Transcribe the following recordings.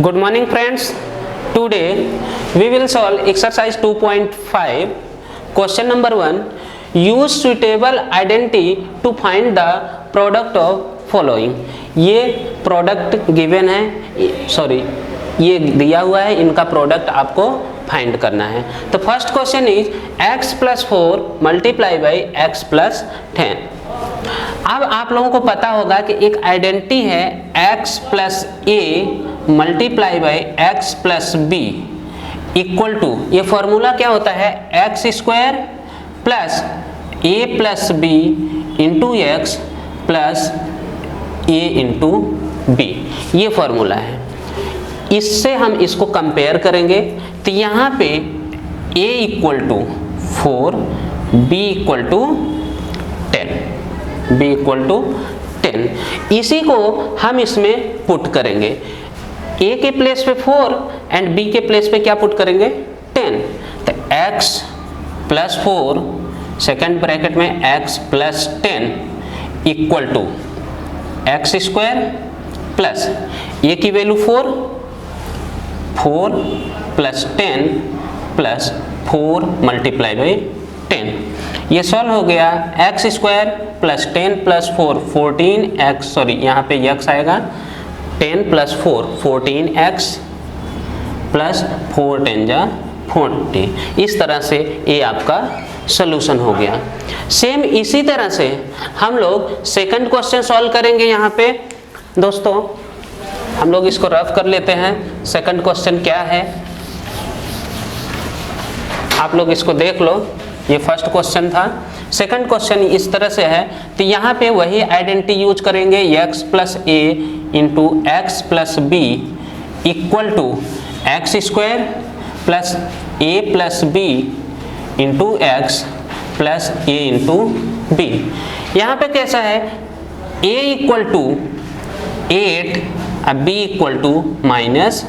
Good morning friends. Today we will solve exercise 2.5. Question number 1. Use suitable identity to find the product of following. ये product given है, ये दिया हुआ है, इनका प्रोडक्ट आपको फाइंड करना है। तो first question is x+4 multiply by x+10। अब आप लोगों को पता होगा कि एक आइडेंटिटी है x+a multiply by x+b equal to, ये फॉर्मूला क्या होता है, x² plus a plus b into x plus a into b, ये फॉर्मूला है। इससे हम इसको कंपेयर करेंगे तो यहाँ पे a equal to 4, b equal to 10, b equal to 10। इसी को हम इसमें पुट करेंगे, a के प्लेस पे 4 एंड b के प्लेस पे क्या पुट करेंगे, 10। तो x प्लस 4 सेकेंड ब्रैकेट में x plus 10 equal to x² plus a की value 4 plus 10 plus 4 multiply by 10। ये सॉल्व हो गया, x² प्लस 10 प्लस 4 14x, यहाँ पे x आएगा, 10 प्लस 4 14x प्लस 4 10 जा 40। इस तरह से ये आपका सोल्यूशन हो गया। सेम इसी तरह से हम लोग सेकंड क्वेश्चन सॉल्व करेंगे। यहाँ पे दोस्तों हम लोग इसको रफ कर लेते हैं। सेकंड क्वेश्चन क्या है आप लोग इसको देख लो, ये फर्स्ट क्वेश्चन था। सेकंड क्वेश्चन इस तरह से है, तो यहाँ पे वही आइडेंटिटी यूज करेंगे, x+a into x+b equal to x² plus a plus b into x plus a into b। यहाँ पे कैसा है, a इक्वल टू 8 अब b इक्वल टू -10।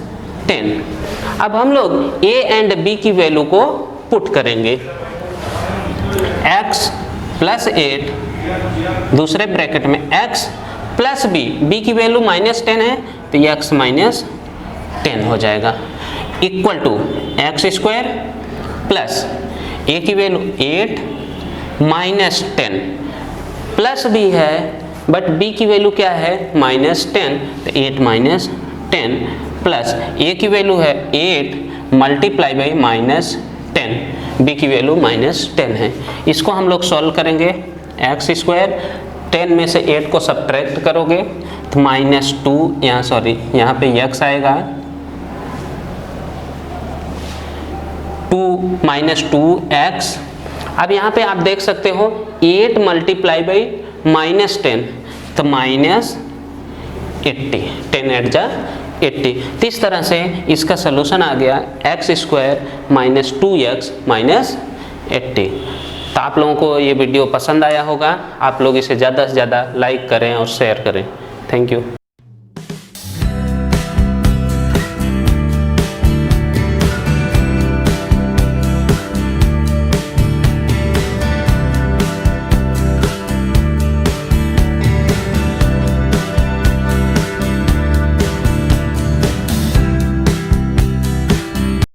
अब हम लोग a एंड b की वैल्यू को पुट करेंगे, x प्लस 8 दूसरे ब्रैकेट में x प्लस b की वैल्यू -10 है तो ये x -10 हो जाएगा, equal to x² plus a की वैल्यू 8 -10 प्लस b है बट b की वैल्यू क्या है -10, तो 8 -10 प्लस a की वैल्यू है 8 मल्टीप्लाई बाई -10, b की वैल्यू -10 है। इसको हम लोग सॉल्व करेंगे, x² 10 में से 8 को सब्ट्रैक्ट करोगे तो -2, यहाँ पे x आएगा, 2-2x। अब यहाँ पे आप देख सकते हो 8 मल्टीप्लाई बाई -10 तो -80, 10 8 जा 80। तो इस तरह से इसका सलूशन आ गया x² -2x -80। तो आप लोगों को ये वीडियो पसंद आया होगा, आप लोग इसे ज़्यादा से ज़्यादा लाइक करें और शेयर करें। Thank you.